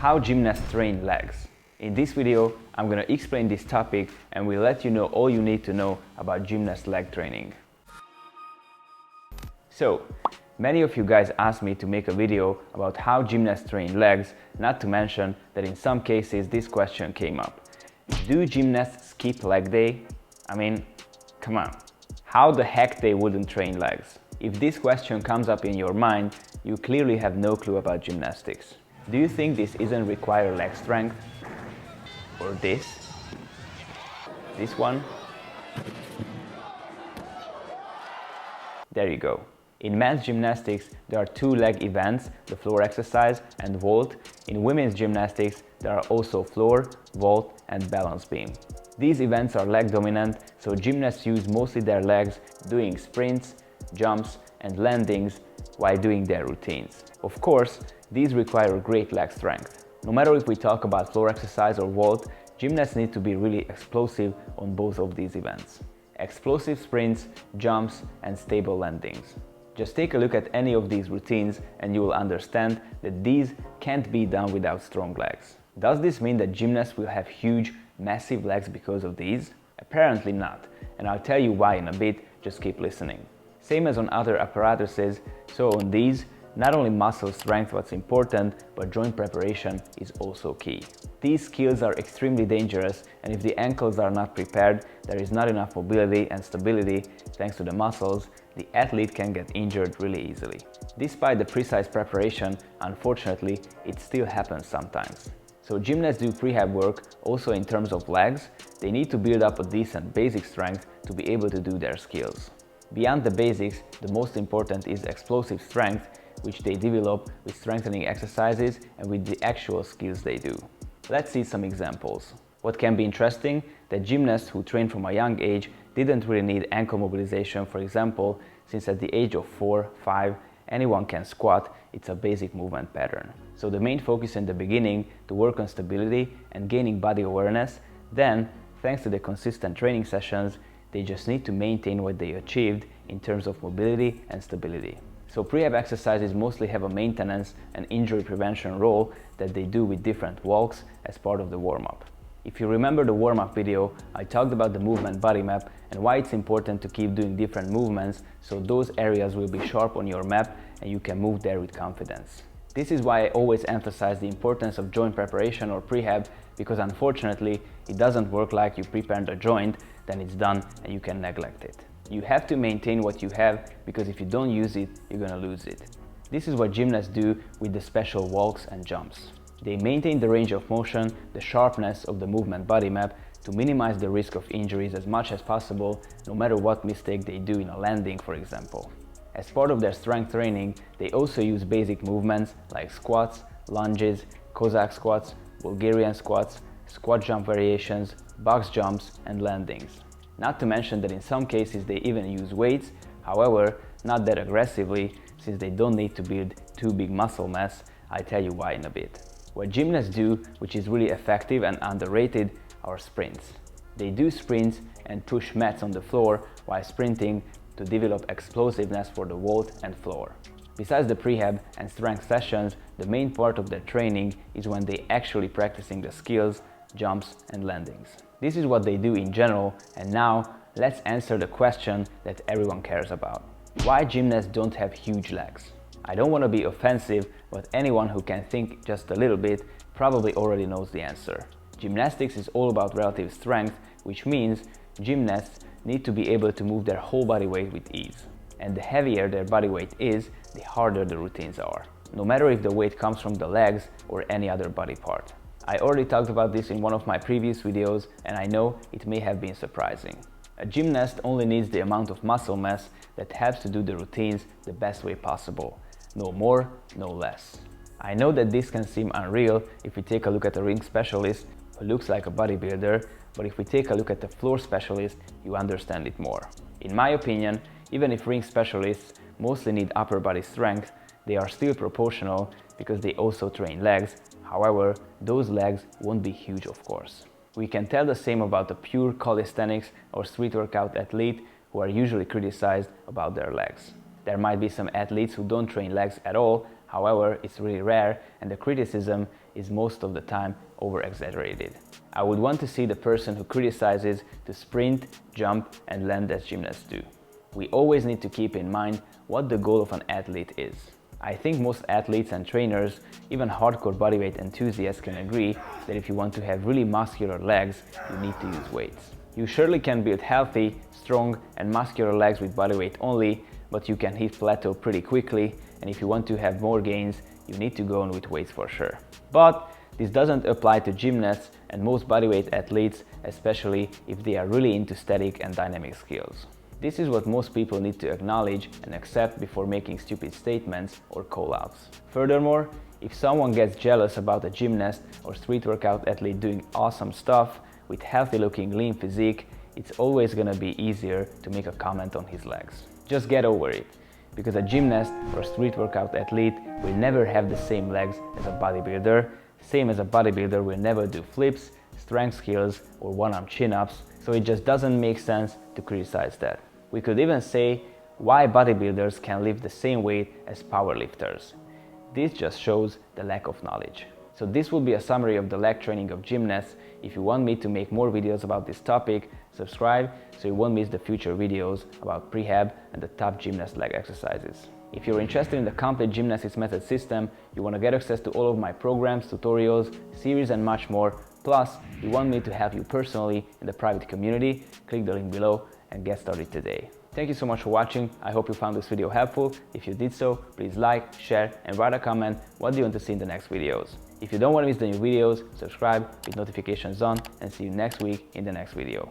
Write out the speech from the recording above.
How gymnasts train legs. In this video, I'm going to explain this topic and will let you know all you need to know about gymnast leg training. So, many of you guys asked me to make a video about how gymnasts train legs, not to mention that in some cases this question came up. Do gymnasts skip leg day? I mean, come on. How the heck they wouldn't train legs? If this question comes up in your mind, you clearly have no clue about gymnastics. Do you think this isn't require leg strength? Or this? This one? There you go. In men's gymnastics, there are two leg events, the floor exercise and vault. In women's gymnastics, there are also floor, vault and balance beam. These events are leg dominant, so gymnasts use mostly their legs doing sprints, jumps and landings while doing their routines. Of course, these require great leg strength. No matter if we talk about floor exercise or vault, gymnasts need to be really explosive on both of these events. Explosive sprints, jumps and stable landings. Just take a look at any of these routines and you will understand that these can't be done without strong legs. Does this mean that gymnasts will have huge, massive legs because of these? Apparently not, and I'll tell you why in a bit, just keep listening. Same as on other apparatuses, so on these, not only muscle strength what's important, but joint preparation is also key. These skills are extremely dangerous, and if the ankles are not prepared, there is not enough mobility and stability thanks to the muscles, the athlete can get injured really easily. Despite the precise preparation, unfortunately, it still happens sometimes. So gymnasts do prehab work also in terms of legs. They need to build up a decent basic strength to be able to do their skills. Beyond the basics, the most important is explosive strength, which they develop with strengthening exercises and with the actual skills they do. Let's see some examples. What can be interesting, that gymnasts who train from a young age didn't really need ankle mobilization, for example, since at the age of 4, 5, anyone can squat, it's a basic movement pattern. So the main focus in the beginning to work on stability and gaining body awareness, then, thanks to the consistent training sessions, they just need to maintain what they achieved in terms of mobility and stability. So prehab exercises mostly have a maintenance and injury prevention role that they do with different walks as part of the warm-up. If you remember the warm-up video, I talked about the movement body map and why it's important to keep doing different movements so those areas will be sharp on your map and you can move there with confidence. This is why I always emphasize the importance of joint preparation or prehab, because unfortunately it doesn't work like you prepare the joint, then it's done and you can neglect it. You have to maintain what you have, because if you don't use it, you're gonna lose it. This is what gymnasts do with the special walks and jumps. They maintain the range of motion, the sharpness of the movement body map to minimize the risk of injuries as much as possible, no matter what mistake they do in a landing, for example. As part of their strength training, they also use basic movements like squats, lunges, Cossack squats, Bulgarian squats, squat jump variations, box jumps and landings. Not to mention that in some cases they even use weights, however, not that aggressively, since they don't need to build too big muscle mass. I'll tell you why in a bit. What gymnasts do, which is really effective and underrated, are sprints. They do sprints and push mats on the floor while sprinting to develop explosiveness for the vault and floor. Besides the prehab and strength sessions, the main part of their training is when they actually practicing the skills, jumps and landings. This is what they do in general, and now let's answer the question that everyone cares about. Why gymnasts don't have huge legs? I don't want to be offensive, but anyone who can think just a little bit probably already knows the answer. Gymnastics is all about relative strength, which means gymnasts need to be able to move their whole body weight with ease. And the heavier their body weight is, the harder the routines are, no matter if the weight comes from the legs or any other body part. I already talked about this in one of my previous videos, and I know it may have been surprising. A gymnast only needs the amount of muscle mass that helps to do the routines the best way possible. No more, no less. I know that this can seem unreal if we take a look at a ring specialist who looks like a bodybuilder, but if we take a look at the floor specialist, you understand it more. In my opinion, even if ring specialists mostly need upper body strength, they are still proportional because they also train legs. However, those legs won't be huge, of course. We can tell the same about the pure calisthenics or street workout athlete who are usually criticized about their legs. There might be some athletes who don't train legs at all, however, it's really rare, and the criticism is most of the time over-exaggerated. I would want to see the person who criticizes to sprint, jump, and land as gymnasts do. We always need to keep in mind what the goal of an athlete is. I think most athletes and trainers, even hardcore bodyweight enthusiasts, can agree that if you want to have really muscular legs, you need to use weights. You surely can build healthy, strong, and muscular legs with bodyweight only, but you can hit plateau pretty quickly, and if you want to have more gains, you need to go on with weights for sure. But this doesn't apply to gymnasts and most bodyweight athletes, especially if they are really into static and dynamic skills. This is what most people need to acknowledge and accept before making stupid statements or call-outs. Furthermore, if someone gets jealous about a gymnast or street workout athlete doing awesome stuff with healthy-looking lean physique, it's always gonna be easier to make a comment on his legs. Just get over it, because a gymnast or street workout athlete will never have the same legs as a bodybuilder, same as a bodybuilder will never do flips, strength skills, or one-arm chin-ups, so it just doesn't make sense to criticize that. We could even say why bodybuilders can lift the same weight as powerlifters. This just shows the lack of knowledge. So this will be a summary of the leg training of gymnasts. If you want me to make more videos about this topic, subscribe so you won't miss the future videos about prehab and the top gymnast leg exercises. If you're interested in the complete gymnastics method system, you want to get access to all of my programs, tutorials, series, and much more, plus you want me to help you personally in the private community, click the link below and get started today. Thank you so much for watching. I hope you found this video helpful. If you did so, please like, share, and write a comment what do you want to see in the next videos. If you don't want to miss the new videos, subscribe with notifications on, and see you next week in the next video.